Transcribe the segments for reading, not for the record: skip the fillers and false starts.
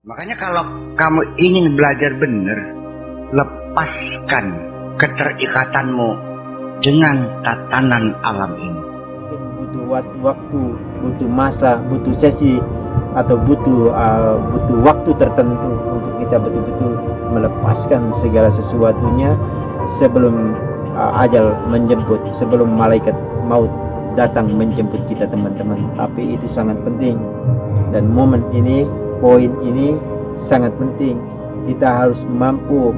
Makanya kalau kamu ingin belajar benar, lepaskan keterikatanmu dengan tatanan alam ini. Butuh waktu, butuh masa, butuh sesi, atau butuh waktu tertentu untuk kita betul-betul melepaskan segala sesuatunya sebelum ajal menjemput, sebelum malaikat maut datang menjemput kita, teman-teman. Tapi itu sangat penting, dan momen ini, poin ini sangat penting. Kita harus mampu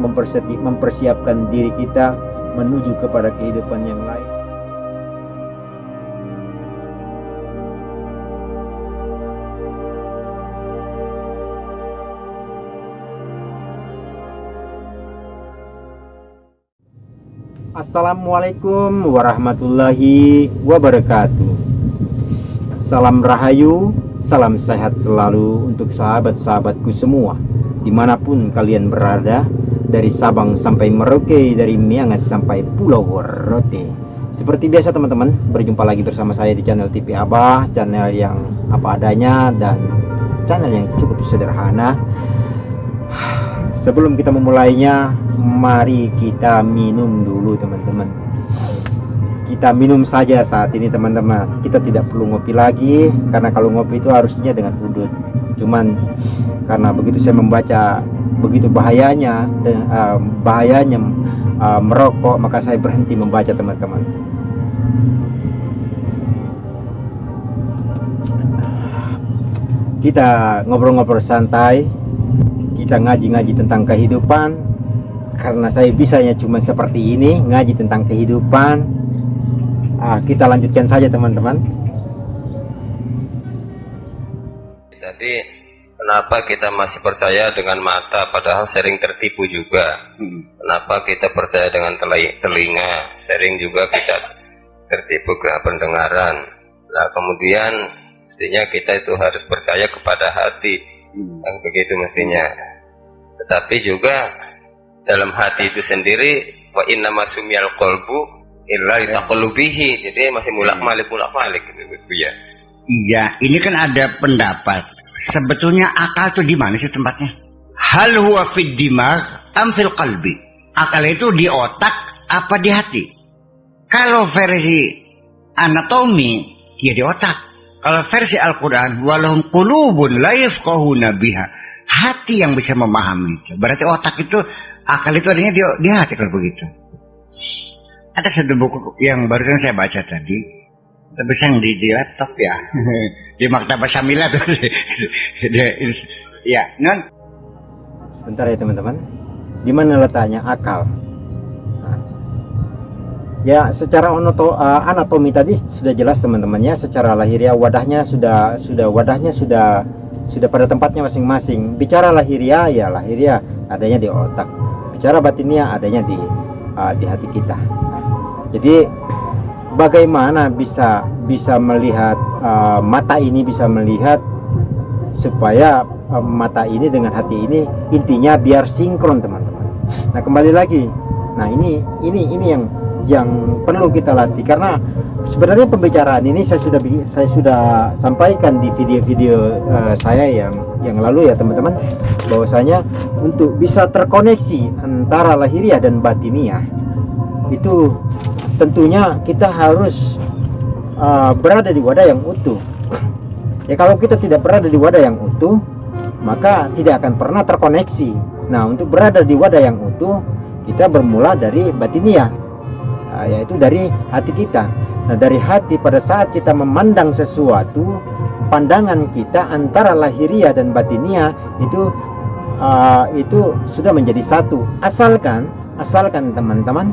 mempersiapkan diri kita menuju kepada kehidupan yang lain. Assalamualaikum warahmatullahi wabarakatuh. Salam rahayu, salam sehat selalu untuk sahabat-sahabatku semua, dimanapun kalian berada, dari Sabang sampai Merauke, dari Miangas sampai Pulau Rote. Seperti biasa teman-teman, berjumpa lagi bersama saya di channel TV Abah, channel yang apa adanya dan channel yang cukup sederhana. Sebelum kita memulainya, mari kita minum dulu teman-teman. Kita minum saja saat ini teman-teman. Kita tidak perlu ngopi lagi, karena kalau ngopi itu harusnya dengan udut. Cuman karena begitu saya membaca begitu bahayanya merokok, maka saya berhenti membaca teman-teman. Kita ngobrol-ngobrol santai, kita ngaji-ngaji tentang kehidupan, karena saya bisanya cuma seperti ini, ngaji tentang kehidupan. Kita lanjutkan saja teman-teman. Jadi kenapa kita masih percaya dengan mata padahal sering tertipu juga? Kenapa kita percaya dengan telinga, sering juga kita tertipu ke pendengaran? Nah kemudian mestinya kita itu harus percaya kepada hati, yang begitu mestinya. Tetapi juga dalam hati itu sendiri, wa inna masumiyal qalbu illa litaqallubihi, jadi masih mulak-malik gitu ya. Iya, ini kan ada pendapat. Sebetulnya akal itu di mana sih tempatnya? Hal huwa fid dimagh am fil qalbi? Akal itu di otak apa di hati? Kalau versi anatomi ya di otak. Kalau versi Al-Quran, walahum qulubun la yafqahuna biha, hati yang bisa memahami itu. Berarti otak itu, akal itu adanya di hati kalau begitu. Ada satu buku yang barusan saya baca tadi, tapi yang di laptop ya, di Maktabah Syamilah tuh. Ya, non. Sebentar ya teman-teman. Di mana letaknya akal? Ya, secara anatomi tadi sudah jelas teman-teman ya. Secara lahiriah wadahnya sudah pada tempatnya masing-masing. Bicara lahiriah ya lahiriah adanya di otak. Bicara batiniah adanya di hati kita. Jadi bagaimana bisa melihat mata ini bisa melihat supaya mata ini dengan hati ini intinya biar sinkron teman-teman. Nah kembali lagi, nah ini yang perlu kita latih, karena sebenarnya pembicaraan ini saya sudah sampaikan di video-video saya yang lalu ya teman-teman, bahwasanya untuk bisa terkoneksi antara lahiriah dan batiniah itu tentunya kita harus berada di wadah yang utuh. Ya kalau kita tidak berada di wadah yang utuh, maka tidak akan pernah terkoneksi. Nah untuk berada di wadah yang utuh, kita bermula dari batiniah, yaitu dari hati kita. Nah dari hati, pada saat kita memandang sesuatu, pandangan kita antara lahiriah dan batiniah itu sudah menjadi satu. Asalkan teman-teman,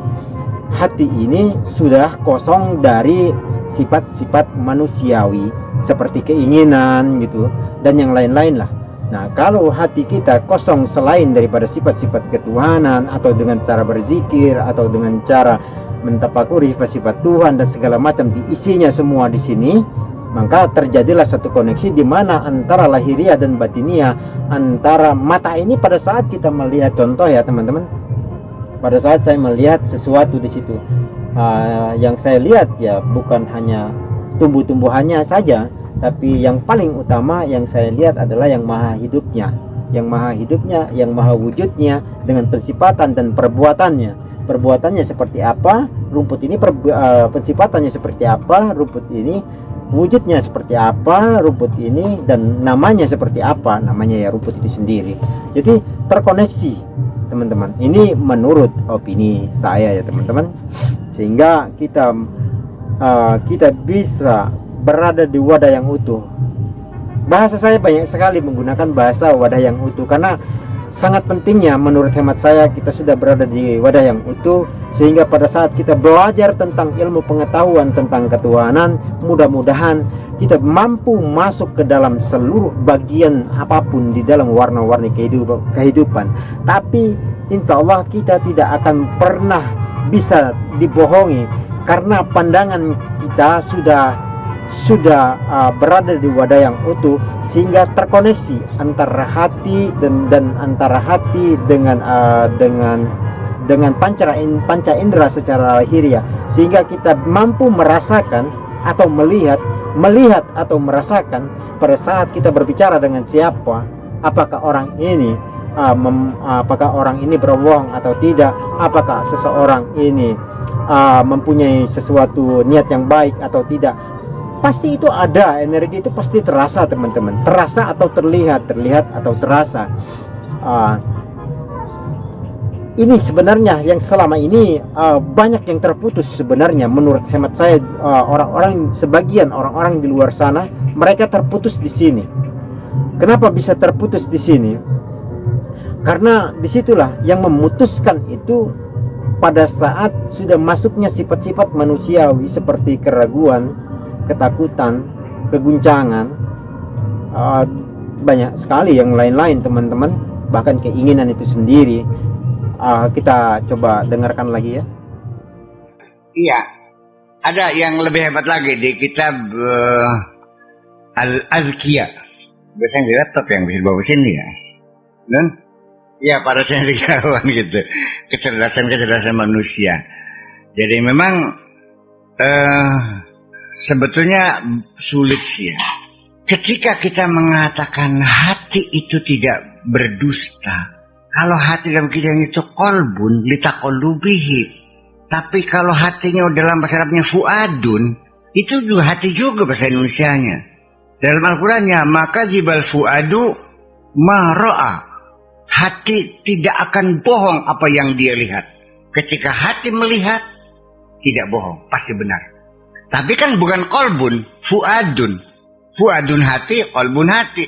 hati ini sudah kosong dari sifat-sifat manusiawi seperti keinginan gitu dan yang lain-lain lah. Nah kalau hati kita kosong selain daripada sifat-sifat ketuhanan, atau dengan cara berzikir, atau dengan cara mentafakuri sifat-sifat Tuhan dan segala macam, diisinya semua di sini, maka terjadilah satu koneksi di mana antara lahiriah dan batiniah, antara mata ini pada saat kita melihat, contoh ya teman-teman, pada saat saya melihat sesuatu di situ, yang saya lihat ya bukan hanya tumbuh-tumbuhannya saja, tapi yang paling utama yang saya lihat adalah yang maha hidupnya, yang maha hidupnya, yang maha wujudnya, dengan pensifatan dan perbuatannya. Perbuatannya seperti apa, rumput ini pensifatannya seperti apa, rumput ini wujudnya seperti apa, rumput ini, dan namanya seperti apa, namanya ya rumput itu sendiri. Jadi terkoneksi teman-teman, ini menurut opini saya ya teman-teman, sehingga kita bisa berada di wadah yang utuh. Bahasa saya banyak sekali menggunakan bahasa wadah yang utuh, karena sangat pentingnya menurut hemat saya kita sudah berada di wadah yang utuh, sehingga pada saat kita belajar tentang ilmu pengetahuan tentang ketuhanan, mudah-mudahan kita mampu masuk ke dalam seluruh bagian apapun di dalam warna-warni kehidupan. Tapi insya Allah kita tidak akan pernah bisa dibohongi, karena pandangan kita sudah berada di wadah yang utuh, sehingga terkoneksi antara hati dan antara hati dengan panca indera secara lahiriah, sehingga kita mampu merasakan atau melihat atau merasakan pada saat kita berbicara dengan siapa, apakah orang ini berbohong atau tidak, apakah seseorang ini mempunyai sesuatu niat yang baik atau tidak. Pasti itu ada, energi itu pasti terasa teman-teman, terasa atau terlihat atau terasa. Ini sebenarnya yang selama ini banyak yang terputus sebenarnya menurut hemat saya. Sebagian orang-orang di luar sana mereka terputus di sini. Kenapa bisa terputus di sini? Karena disitulah yang memutuskan itu pada saat sudah masuknya sifat-sifat manusiawi seperti keraguan, ketakutan, keguncangan, banyak sekali yang lain-lain teman-teman, bahkan keinginan itu sendiri. Kita coba dengarkan lagi ya. Iya, ada yang lebih hebat lagi di kitab Al-Azkiyah. Biasanya di laptop yang bisa bawa sini ya. Dan ya para cendekiawan gitu, kecerdasan manusia. Jadi memang sebetulnya sulit sih ya. Ketika kita mengatakan hati itu tidak berdusta, kalau hati dalam kita itu kolbun litaqallubihi, tapi kalau hatinya dalam bahasa Arabnya fuadun, itu juga hati juga bahasa Indonesianya. Dalam Al-Qur'annya maka zibal fuadu ma ra'a, hati tidak akan bohong apa yang dia lihat. Ketika hati melihat tidak bohong, pasti benar. Tapi kan bukan kolbun, fuadun. Fuadun hati, kolbun hati.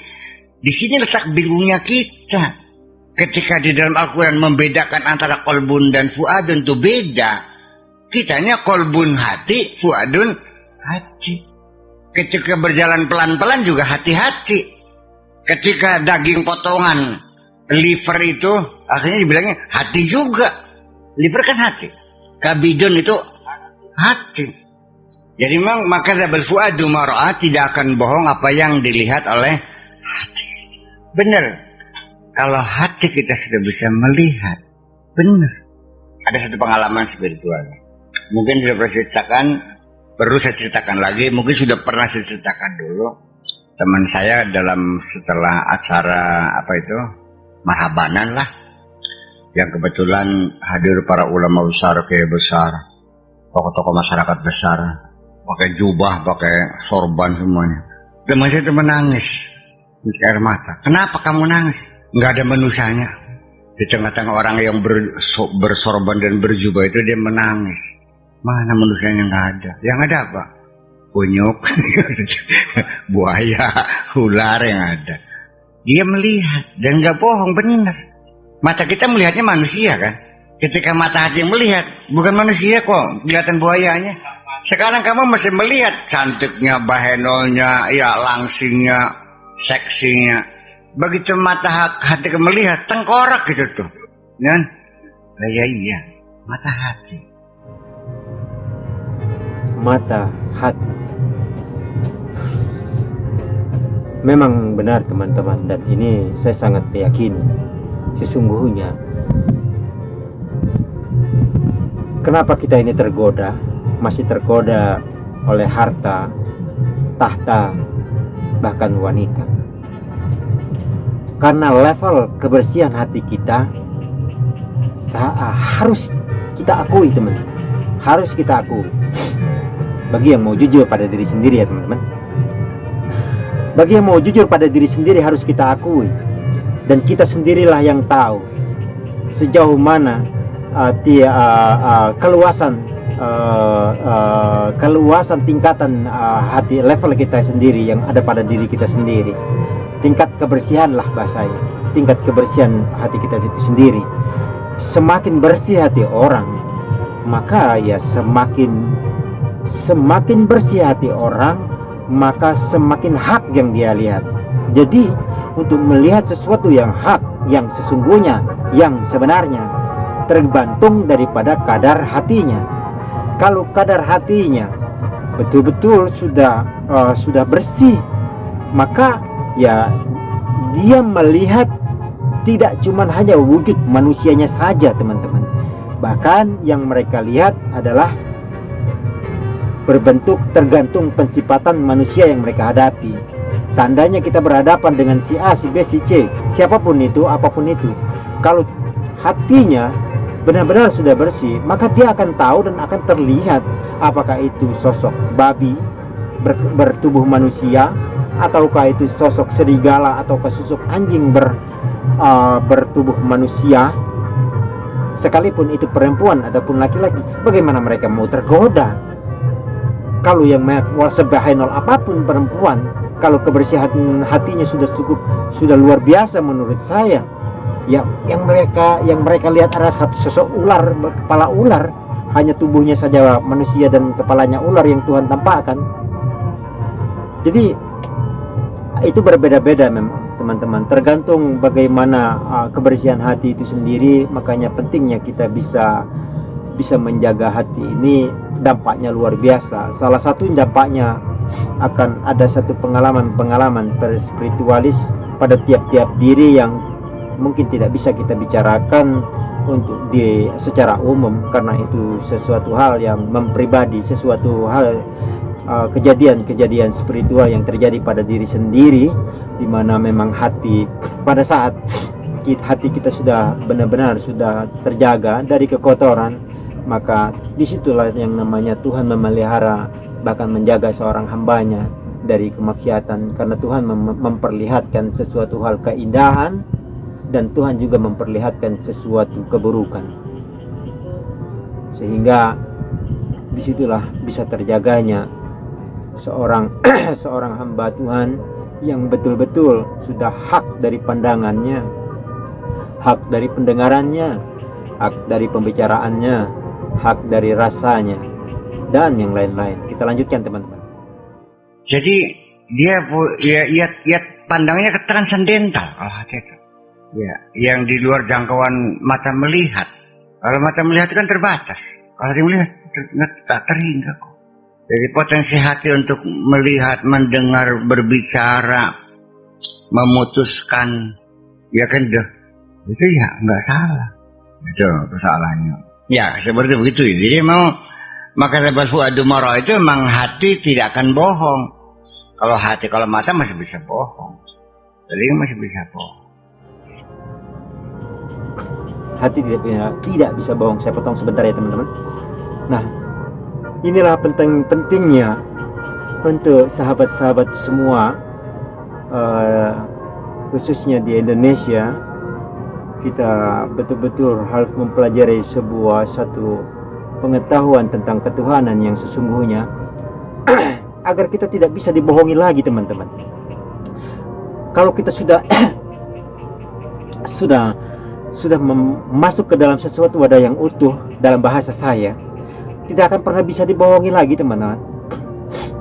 Di sini letak bingungnya kita. Ketika di dalam Al-Quran membedakan antara kolbun dan fuadun itu beda. Kitanya kolbun hati, fuadun hati. Ketika berjalan pelan-pelan juga hati-hati. Ketika daging potongan liver itu akhirnya dibilangnya hati juga. Liver kan hati. Kabidon itu hati. Jadi memang maka zabal fuadu mar'a, tidak akan bohong apa yang dilihat oleh hati. Benar. Kalau hati kita sudah bisa melihat, benar. Ada satu pengalaman spiritual. Mungkin sudah pernah ceritakan, perlu saya ceritakan lagi. Mungkin sudah pernah saya ceritakan dulu. Teman saya dalam setelah acara apa itu Mahabanan lah, yang kebetulan hadir para ulama besar, kiai besar, tokoh-tokoh masyarakat besar, pakai jubah, pakai sorban semuanya. Teman saya itu menangis, air mata. Kenapa kamu nangis? Nggak ada manusianya. Di tengah-tengah orang yang bersorban dan berjubah itu dia menangis. Mana manusianya? Nggak ada. Yang ada apa? Kunyuk, buaya, ular yang ada. Dia melihat dan nggak bohong, benar. Mata kita melihatnya manusia kan. Ketika mata hati yang melihat, bukan manusia kok, kelihatan buayanya. Sekarang kamu masih melihat cantiknya, bahenolnya, ya langsingnya, seksinya. Begitu mata hati melihat, tengkorak gitu tuh. Kan? Iya, mata hati. Mata hati. Memang benar teman-teman, dan ini saya sangat meyakini. Sesungguhnya kenapa kita ini tergoda, masih tergoda oleh harta, tahta, bahkan wanita. Karena level kebersihan hati kita harus kita akui teman-teman, harus kita akui. Bagi yang mau jujur pada diri sendiri ya teman-teman, bagi yang mau jujur pada diri sendiri harus kita akui. Dan kita sendirilah yang tahu sejauh mana keluasan tingkatan hati, level kita sendiri yang ada pada diri kita sendiri. Tingkat kebersihan lah bahasanya, tingkat kebersihan hati kita itu sendiri. Semakin bersih hati orang, maka ya semakin bersih hati orang, maka semakin hak yang dia lihat. Jadi untuk melihat sesuatu yang hak, yang sesungguhnya, yang sebenarnya, tergantung daripada kadar hatinya. Kalau kadar hatinya betul-betul sudah bersih, maka ya dia melihat tidak cuma hanya wujud manusianya saja teman-teman. Bahkan yang mereka lihat adalah berbentuk tergantung pensifatan manusia yang mereka hadapi. Seandainya kita berhadapan dengan si A, si B, si C, siapapun itu, apapun itu, kalau hatinya benar-benar sudah bersih, maka dia akan tahu dan akan terlihat apakah itu sosok babi bertubuh manusia, ataukah itu sosok serigala, ataukah sosok anjing bertubuh manusia. Sekalipun itu perempuan ataupun laki-laki, bagaimana mereka mau tergoda? Kalau yang sebahainol apapun perempuan, kalau kebersihan hatinya sudah cukup, sudah luar biasa menurut saya, ya yang mereka lihat ada satu sosok ular berkepala ular, hanya tubuhnya saja manusia dan kepalanya ular yang Tuhan tampakkan. Jadi itu berbeda-beda memang teman-teman, tergantung bagaimana kebersihan hati itu sendiri. Makanya pentingnya kita bisa menjaga hati ini, dampaknya luar biasa. Salah satu dampaknya akan ada satu pengalaman spiritualis pada tiap-tiap diri yang mungkin tidak bisa kita bicarakan untuk secara umum, karena itu sesuatu hal yang mempribadi, sesuatu hal kejadian-kejadian spiritual yang terjadi pada diri sendiri, di mana memang hati pada saat hati kita sudah benar-benar sudah terjaga dari kekotoran, maka disitulah yang namanya Tuhan memelihara, bahkan menjaga seorang hambanya dari kemaksiatan, karena Tuhan memperlihatkan sesuatu hal keindahan dan Tuhan juga memperlihatkan sesuatu keburukan, sehingga disitulah bisa terjaganya seorang hamba Tuhan yang betul-betul sudah hak dari pandangannya, hak dari pendengarannya, hak dari pembicaraannya, hak dari rasanya, dan yang lain-lain. Kita lanjutkan teman-teman. Jadi dia pandangnya ke transcendental kalau hati itu. Ya, yang di luar jangkauan mata melihat. Kalau mata melihat itu kan terbatas. Kalau hati melihat tak terhingga kok. Jadi potensi hati untuk melihat, mendengar, berbicara, memutuskan, ya kan itu ya nggak salah. Itu kesalahannya. Ya seperti begitu. Jadi maka sebab fuadu mara itu memang hati tidak akan bohong. Kalau mata masih bisa bohong, telinga masih bisa bohong. Hati tidak bisa bohong. Saya potong sebentar ya teman-teman. Nah, inilah pentingnya untuk sahabat-sahabat semua, khususnya di Indonesia, kita betul-betul harus mempelajari satu pengetahuan tentang ketuhanan yang sesungguhnya, agar kita tidak bisa dibohongi lagi teman-teman. Kalau kita sudah masuk ke dalam sesuatu wadah yang utuh, dalam bahasa saya, tidak akan pernah bisa dibohongi lagi teman-teman.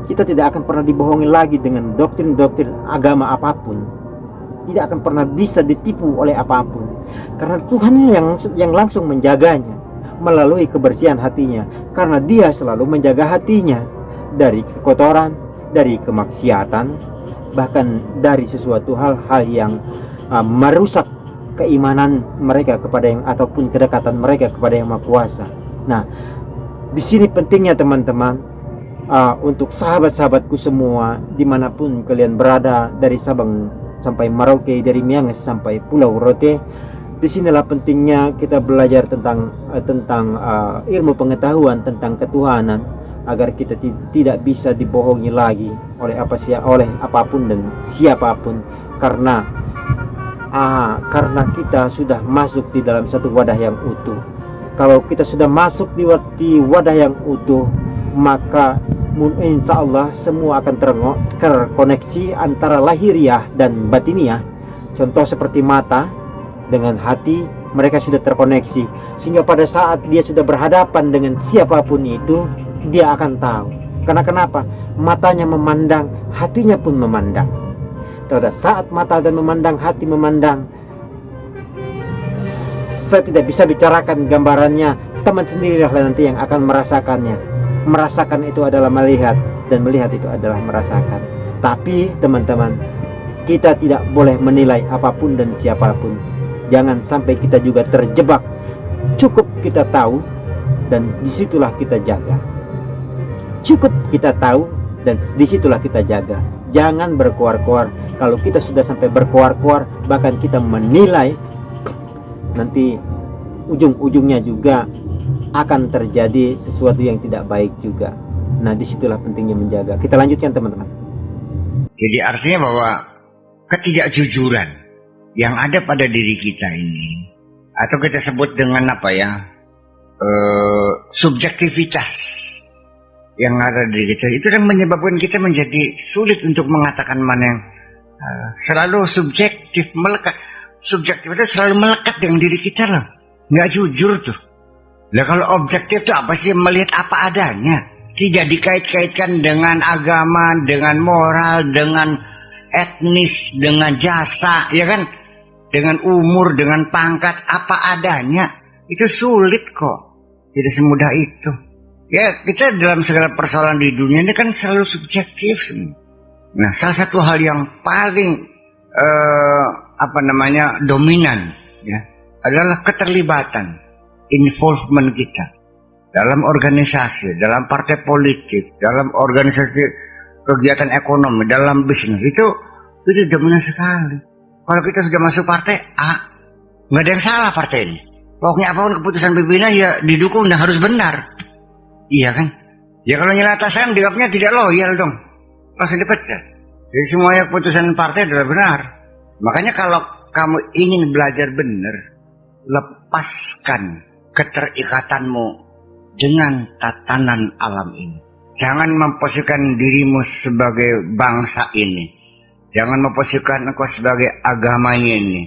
Kita tidak akan pernah dibohongi lagi dengan doktrin-doktrin agama apapun. Tidak akan pernah bisa ditipu oleh apapun, karena Tuhan yang langsung menjaganya melalui kebersihan hatinya, karena Dia selalu menjaga hatinya dari kekotoran, dari kemaksiatan, bahkan dari sesuatu hal-hal yang merusak keimanan mereka kepada yang, ataupun kedekatan mereka kepada Yang Maha Kuasa. Nah, di sini pentingnya teman-teman, untuk sahabat-sahabatku semua dimanapun kalian berada, dari Sabang sampai Merauke, dari Miangas sampai Pulau Rote. Disinilah pentingnya kita belajar tentang ilmu pengetahuan tentang ketuhanan, agar kita tidak bisa dibohongi lagi oleh apapun dan siapapun, karena kita sudah masuk di dalam satu wadah yang utuh. Kalau kita sudah masuk di wadah yang utuh, maka insya Allah semua akan terkoneksi antara lahiriah dan batiniah. Contoh seperti mata dengan hati, mereka sudah terkoneksi, sehingga pada saat dia sudah berhadapan dengan siapapun itu, dia akan tahu. Karena kenapa? Matanya memandang, hatinya pun memandang. Pada saat mata dan memandang, hati memandang, saya tidak bisa bicarakan gambarannya, teman sendirilah nanti yang akan merasakannya. Merasakan itu adalah melihat, dan melihat itu adalah merasakan. Tapi teman-teman, kita tidak boleh menilai apapun dan siapapun. Jangan sampai kita juga terjebak. Cukup kita tahu, dan disitulah kita jaga. Cukup kita tahu, dan disitulah kita jaga. Jangan berkuar-kuar. Kalau kita sudah sampai berkuar-kuar, bahkan kita menilai, nanti ujung-ujungnya juga akan terjadi sesuatu yang tidak baik juga. Nah, disitulah pentingnya menjaga. Kita lanjutkan teman-teman. Jadi artinya bahwa ketidakjujuran yang ada pada diri kita ini, atau kita sebut dengan apa ya, subjektivitas yang ada di diri kita, itu kan menyebabkan kita menjadi sulit untuk mengatakan mana yang selalu subjektif, melekat. Subjektif itu selalu melekat dengan diri kita loh, nggak jujur tuh. Nah kalau objektif itu apa sih? Melihat apa adanya, tidak dikait-kaitkan dengan agama, dengan moral, dengan etnis, dengan jasa, ya kan, dengan umur, dengan pangkat, apa adanya. Itu sulit kok, tidak semudah itu. Ya kita dalam segala persoalan di dunia ini kan selalu subjektif semua. Nah salah satu hal yang paling dominan ya adalah keterlibatan, involvement kita dalam organisasi, dalam partai politik, dalam organisasi kegiatan ekonomi, dalam bisnis. Itu dominan sekali. Kalau kita sudah masuk partai A, nggak ada yang salah partai ini. Pokoknya apapun keputusan pimpinan ya didukung dan harus benar. Iya kan? Ya kalau nyala atasan dianggapnya tidak loyal dong, langsung dipecat. Jadi semuanya keputusan partai adalah benar. Makanya kalau kamu ingin belajar benar, lepaskan keterikatanmu dengan tatanan alam ini. Jangan memposisikan dirimu sebagai bangsa ini. Jangan memposisikan engkau sebagai agamanya ini.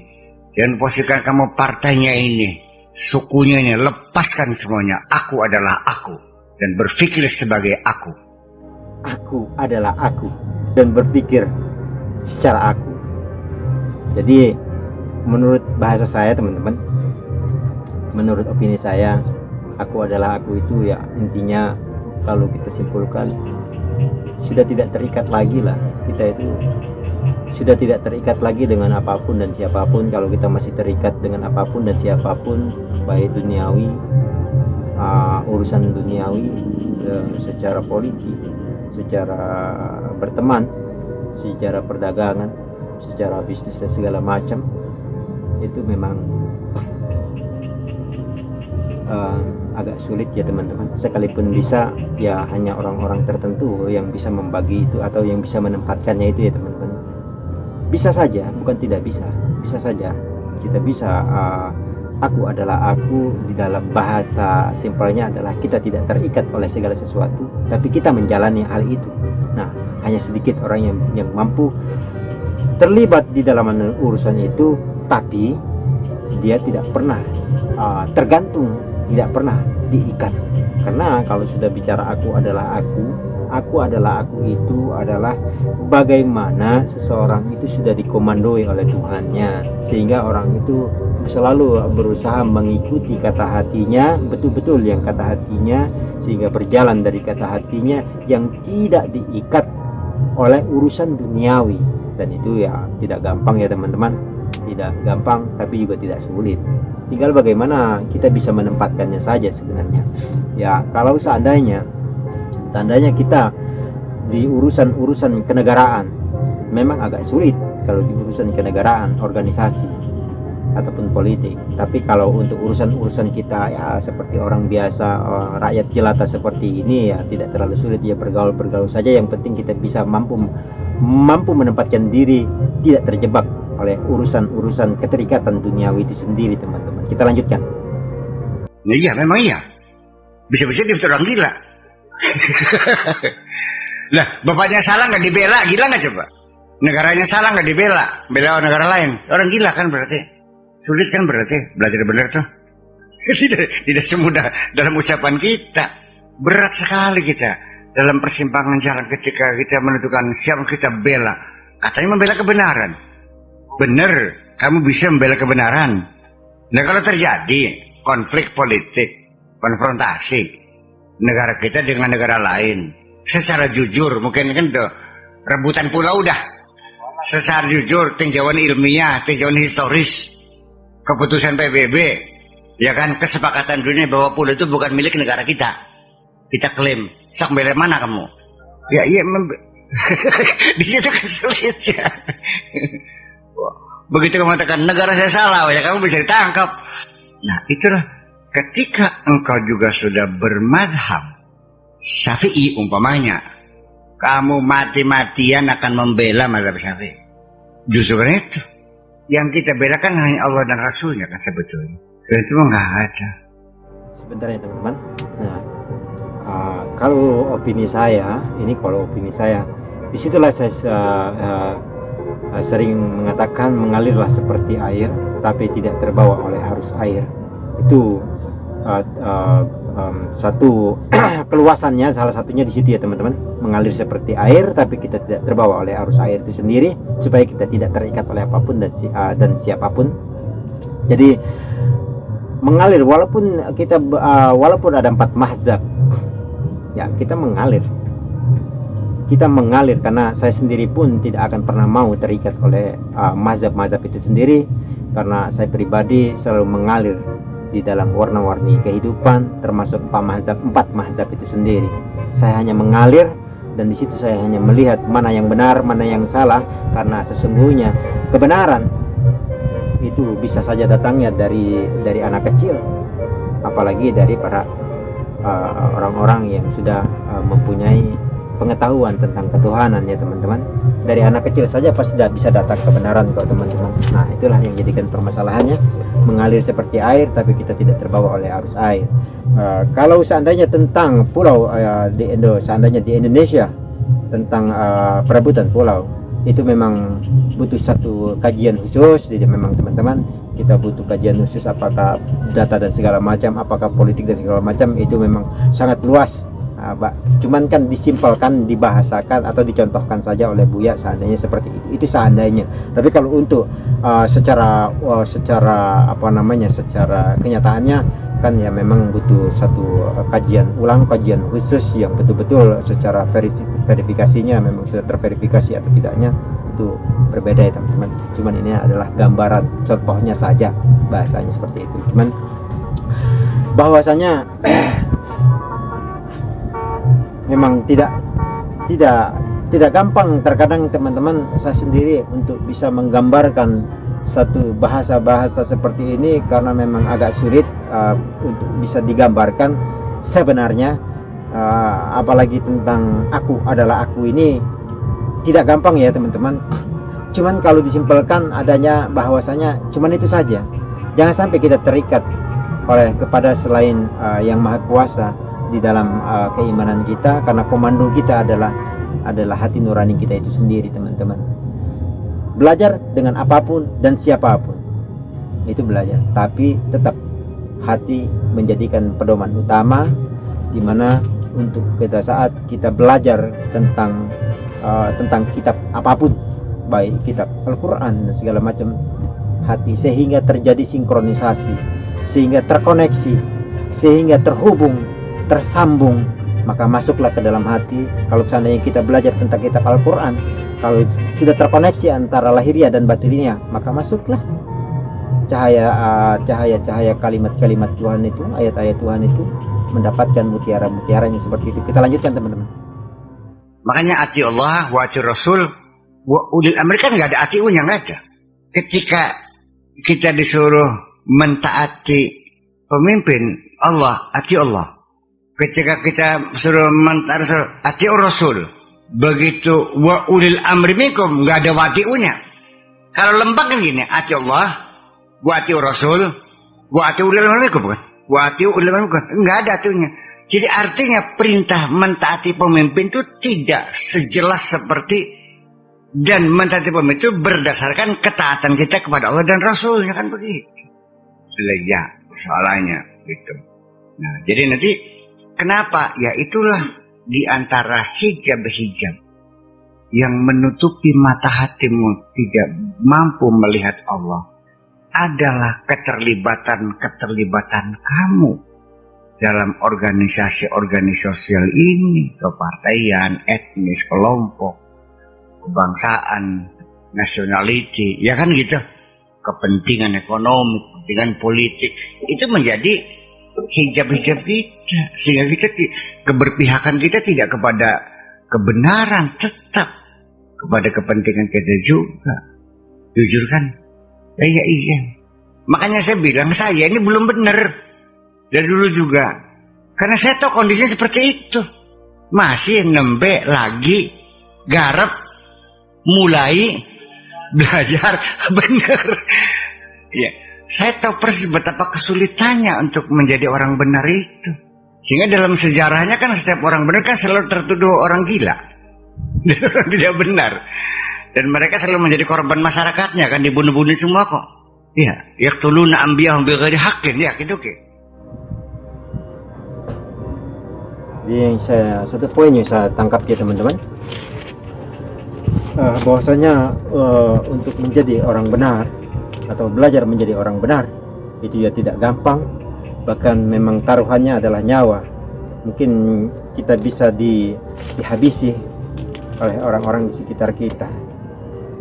Jangan memposisikan kamu partainya ini, sukunya ini. Lepaskan semuanya. Aku adalah aku, dan berpikir sebagai aku. Aku adalah aku, dan berpikir secara aku. Jadi menurut bahasa saya teman-teman, menurut opini saya, aku adalah aku itu ya intinya kalau kita simpulkan sudah tidak terikat lagi lah. Kita itu sudah tidak terikat lagi dengan apapun dan siapapun. Kalau kita masih terikat dengan apapun dan siapapun, baik duniawi, urusan duniawi, secara politik, secara berteman, secara perdagangan, secara bisnis dan segala macam, itu memang agak sulit ya teman-teman. Sekalipun bisa, ya hanya orang-orang tertentu yang bisa membagi itu atau yang bisa menempatkannya itu ya teman-teman. Bisa saja, bukan tidak bisa, bisa saja kita bisa aku adalah aku. Di dalam bahasa simpelnya adalah kita tidak terikat oleh segala sesuatu, tapi kita menjalani hal itu. Nah, hanya sedikit orang yang mampu terlibat di dalam urusan itu, tapi dia tidak pernah tergantung, tidak pernah diikat. Karena kalau sudah bicara aku adalah aku adalah aku, itu adalah bagaimana seseorang itu sudah dikomandoi oleh Tuhannya, sehingga orang itu selalu berusaha mengikuti kata hatinya, betul-betul yang kata hatinya, sehingga berjalan dari kata hatinya yang tidak diikat oleh urusan duniawi. Dan itu ya tidak gampang ya teman-teman, tidak gampang tapi juga tidak sulit. Tinggal bagaimana kita bisa menempatkannya saja sebenarnya. Ya kalau seandainya kita di urusan-urusan kenegaraan memang agak sulit, kalau di urusan kenegaraan, organisasi ataupun politik. Tapi kalau untuk urusan-urusan kita ya seperti orang biasa, rakyat jelata seperti ini ya tidak terlalu sulit, ya bergaul saja. Yang penting kita bisa mampu menempatkan diri, tidak terjebak oleh urusan-urusan keterikatan duniawi itu sendiri, teman-teman. Kita lanjutkan. Iya, memang iya. Bisa-bisa dia orang gila. Lah, bapaknya salah nggak dibela, gila nggak coba? Negaranya salah nggak dibela, bela negara lain, orang gila kan berarti. Sulit kan berarti belajar benar tuh. tidak semudah dalam ucapan kita. Berat sekali kita dalam persimpangan jalan ketika kita menentukan siapa kita bela. Katanya membela kebenaran. Benar, kamu bisa membela kebenaran. Nah, kalau terjadi konflik politik, konfrontasi negara kita dengan negara lain secara jujur, mungkin kan tuh rebutan pulau udah secara jujur, tinjauan ilmiah, tinjauan historis, keputusan PBB, ya kan, kesepakatan dunia bahwa pulau itu bukan milik negara kita. Kita klaim, sok bela mana kamu? Ya iya, di situ kan sulit ya. Begitu kamu katakan negara saya salah, ya kamu bisa ditangkap. Nah itulah ketika engkau juga sudah bermadhab Syafi'i umpamanya, kamu mati-matian akan membela mazhab Syafi'i. Justru karena itu yang kita bela kan hanya Allah dan Rasulnya kan sebetulnya. Dan itu nggak ada. Sebentar ya teman-teman. Nah, kalau opini saya, disitulah saya sering mengatakan mengalirlah seperti air, tapi tidak terbawa oleh arus air. Itu satu keluasannya, salah satunya di situ ya teman-teman. Mengalir seperti air, tapi kita tidak terbawa oleh arus air itu sendiri, supaya kita tidak terikat oleh apapun dan siapapun. Jadi mengalir walaupun ada 4 mazhab, ya kita mengalir karena saya sendiri pun tidak akan pernah mau terikat oleh mazhab-mazhab itu sendiri, karena saya pribadi selalu mengalir di dalam warna-warni kehidupan, termasuk 4 mazhab itu sendiri. Saya hanya mengalir, dan di situ saya hanya melihat mana yang benar, mana yang salah, karena sesungguhnya kebenaran itu bisa saja datangnya dari anak kecil, apalagi dari para orang-orang yang sudah mempunyai pengetahuan tentang ketuhanan ya teman-teman. Dari anak kecil saja pasti bisa datang kebenaran kok teman-teman. Nah itulah yang jadikan permasalahannya, mengalir seperti air tapi kita tidak terbawa oleh arus air. Kalau seandainya tentang pulau seandainya di Indonesia tentang perebutan pulau, itu memang butuh satu kajian khusus. Jadi memang teman-teman, kita butuh kajian khusus, apakah data dan segala macam, apakah politik dan segala macam, itu memang sangat luas. Cuman kan disimpelkan, dibahasakan atau dicontohkan saja oleh Buya seandainya seperti itu seandainya. Tapi kalau untuk secara kenyataannya kan ya memang butuh satu kajian khusus yang betul-betul secara verifikasinya memang sudah terverifikasi atau tidaknya, itu berbeda ya teman-teman. Cuman ini adalah gambaran contohnya saja, bahasanya seperti itu. Cuman bahwasanya memang tidak gampang terkadang teman-teman, saya sendiri untuk bisa menggambarkan satu bahasa seperti ini, karena memang agak sulit untuk bisa digambarkan sebenarnya, apalagi tentang aku adalah aku ini tidak gampang ya teman-teman. Cuman kalau disimpulkan adanya bahwasanya cuman itu saja, jangan sampai kita terikat kepada selain yang maha kuasa di dalam keimanan kita, karena komando kita adalah hati nurani kita itu sendiri teman-teman. Belajar dengan apapun dan siapapun itu belajar, tapi tetap hati menjadikan pedoman utama, dimana untuk kita saat kita belajar tentang kitab apapun, baik kitab Al-Quran dan segala macam, hati sehingga terjadi sinkronisasi, sehingga terkoneksi, sehingga terhubung, tersambung, maka masuklah ke dalam hati. Kalau seandainya kita belajar tentang kitab Al-Quran, kalau sudah terkoneksi antara lahiriah dan batiniah, maka masuklah cahaya kalimat-kalimat Tuhan itu, ayat-ayat Tuhan itu, mendapatkan mutiara-mutiaranya seperti itu. Kita lanjutkan teman-teman. Makanya ati Allah wa ati Rasul ulil amri kan nggak ada atiunya, nggak ada. Ketika kita disuruh mentaati pemimpin Allah, ati Allah. Ketika kita suruh mentaati ati Rasul, begitu wa ulil amri minkum nggak ada watiunya. Kalau lembag kan gini, ati Allah, wa ati Rasul, wa ati ulil amri minkum kan, wa ati ulil amri minkum, nggak ada atiunya. Jadi artinya perintah mentaati pemimpin itu tidak sejelas seperti, dan mentaati pemimpin itu berdasarkan ketaatan kita kepada Allah dan Rasulnya, kan begitu. Ya, soalnya gitu. Nah, jadi nanti kenapa? Ya itulah di antara hijab-hijab yang menutupi mata hatimu tidak mampu melihat Allah adalah keterlibatan kamu dalam organisasi-organisasi sosial ini, kepartaian, etnis, kelompok, kebangsaan, nationality, ya kan gitu. Kepentingan ekonomi, kepentingan politik, itu menjadi hijab-hijab kita, sehingga kita keberpihakan kita tidak kepada kebenaran, tetap kepada kepentingan kita juga. Jujur kan? Ya iya. Makanya saya bilang saya ini belum benar dari dulu juga, karena saya tahu kondisinya seperti itu. Masih nembe lagi garap mulai belajar benar. Ya, saya tahu persis betapa kesulitannya untuk menjadi orang benar itu. Sehingga dalam sejarahnya kan setiap orang benar kan selalu tertuduh orang gila dan orang tidak benar. Dan mereka selalu menjadi korban masyarakatnya, kan dibunuh-bunuh semua kok. Iya, yaqtuluna anbiyahum bighairi haqqin, ya gitu ke. Yang satu poin yang saya tangkap ya teman-teman, bahwasanya untuk menjadi orang benar atau belajar menjadi orang benar itu ya tidak gampang, bahkan memang taruhannya adalah nyawa. Mungkin kita bisa dihabisi oleh orang-orang di sekitar kita,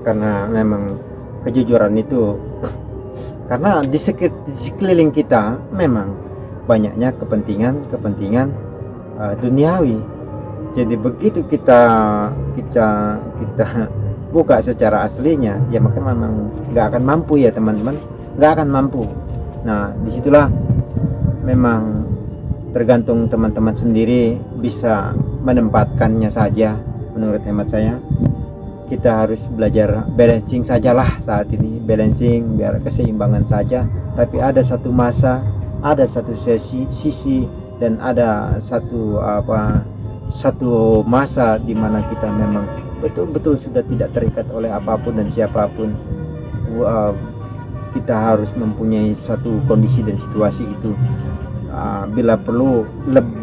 karena memang kejujuran itu, karena di sekeliling kita memang banyaknya kepentingan duniawi. Jadi begitu kita buka secara aslinya, ya maka memang nggak akan mampu ya teman-teman, nggak akan mampu. Nah disitulah memang tergantung teman-teman sendiri bisa menempatkannya saja. Menurut hemat saya, kita harus belajar balancing sajalah saat ini, balancing biar keseimbangan saja. Tapi ada satu masa, ada satu sisi dan ada satu masa di mana kita memang betul-betul sudah tidak terikat oleh apapun dan siapapun. Kita harus mempunyai satu kondisi dan situasi itu. Bila perlu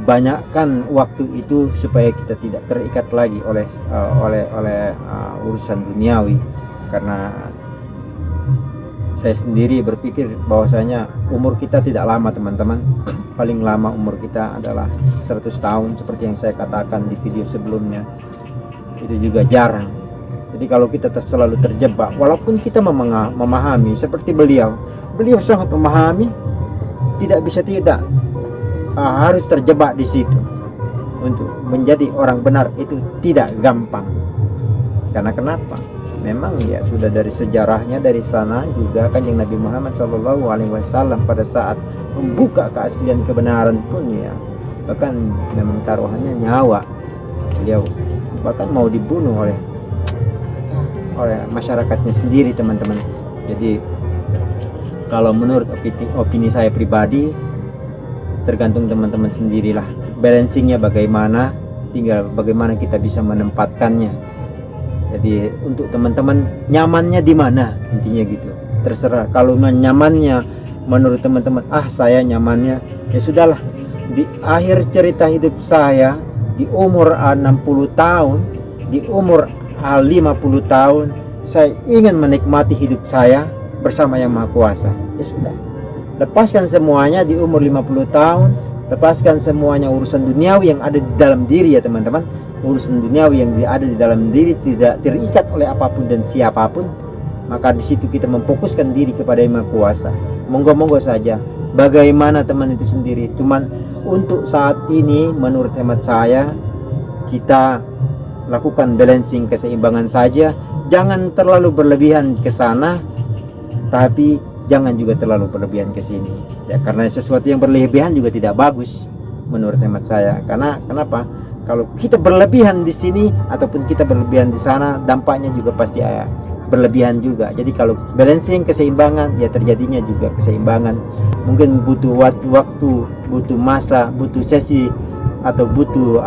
banyakkan waktu itu supaya kita tidak terikat lagi oleh urusan duniawi. Karena saya sendiri berpikir bahwasanya umur kita tidak lama teman-teman. Paling lama umur kita adalah 100 tahun seperti yang saya katakan di video sebelumnya. Itu juga jarang. Jadi kalau kita selalu terjebak, walaupun kita memahami seperti beliau sangat memahami, tidak bisa tidak, harus terjebak di situ. Untuk menjadi orang benar itu tidak gampang. Karena kenapa? Memang ya sudah dari sejarahnya, dari sana juga Kanjeng Nabi Muhammad SAW pada saat membuka keaslian kebenaran pun ya, bahkan memang taruhannya nyawa. Beliau bahkan mau dibunuh oleh masyarakatnya sendiri teman-teman. Jadi kalau menurut opini saya pribadi, tergantung teman-teman sendirilah balancingnya bagaimana, tinggal bagaimana kita bisa menempatkannya. Jadi untuk teman-teman nyamannya di mana, intinya gitu, terserah. Kalau nyamannya menurut teman-teman, saya nyamannya ya sudahlah, di akhir cerita hidup saya di umur 60 tahun, di umur 50 tahun, saya ingin menikmati hidup saya bersama Yang Maha Kuasa. Ya sudah, lepaskan semuanya di umur 50 tahun, lepaskan semuanya urusan duniawi yang ada di dalam diri ya teman-teman. Urusan duniawi yang ada di dalam diri tidak terikat oleh apapun dan siapapun, maka di situ kita memfokuskan diri kepada Yang Maha Kuasa. Monggo-monggo saja bagaimana teman itu sendiri. Cuman untuk saat ini menurut hemat saya, kita lakukan balancing, keseimbangan saja. jangan terlalu berlebihan ke sana, tapi jangan juga terlalu berlebihan ke sini. Ya, karena sesuatu yang berlebihan juga tidak bagus menurut hemat saya. Karena kenapa? Kalau kita berlebihan di sini ataupun kita berlebihan di sana, dampaknya juga pasti berlebihan juga. Jadi kalau balancing, keseimbangan, ya terjadinya juga keseimbangan. Mungkin butuh waktu, butuh masa, butuh sesi, atau butuh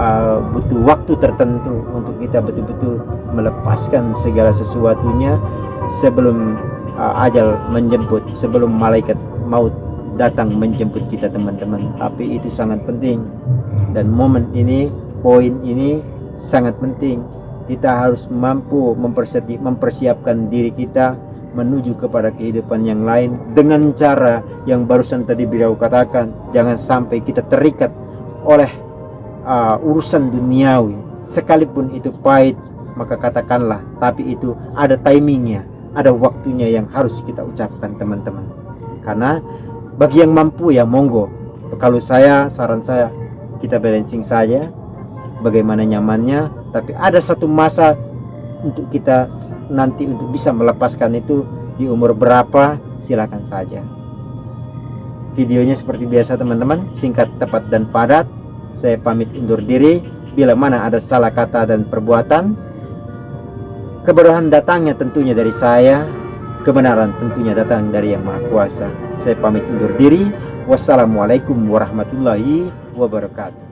waktu tertentu untuk kita betul-betul melepaskan segala sesuatunya sebelum ajal menjemput, sebelum malaikat maut datang menjemput kita, teman-teman. Tapi itu sangat penting, dan momen ini, poin ini sangat penting. Kita harus mampu mempersiapkan diri kita menuju kepada kehidupan yang lain dengan cara yang barusan tadi beliau katakan. Jangan sampai kita terikat oleh urusan duniawi, sekalipun itu pahit, maka katakanlah, tapi itu ada timingnya, ada waktunya yang harus kita ucapkan, teman-teman. Karena bagi yang mampu ya monggo. Kalau saran saya, kita balancing saja bagaimana nyamannya, tapi ada satu masa untuk kita nanti untuk bisa melepaskan itu. Di umur berapa, silakan saja. Videonya seperti biasa, teman-teman, singkat, tepat, dan padat. Saya pamit undur diri. Bila mana ada salah kata dan perbuatan, kebenaran datangnya tentunya dari saya, kebenaran tentunya datang dari Yang Maha Kuasa. Saya pamit undur diri. Wassalamualaikum warahmatullahi wabarakatuh.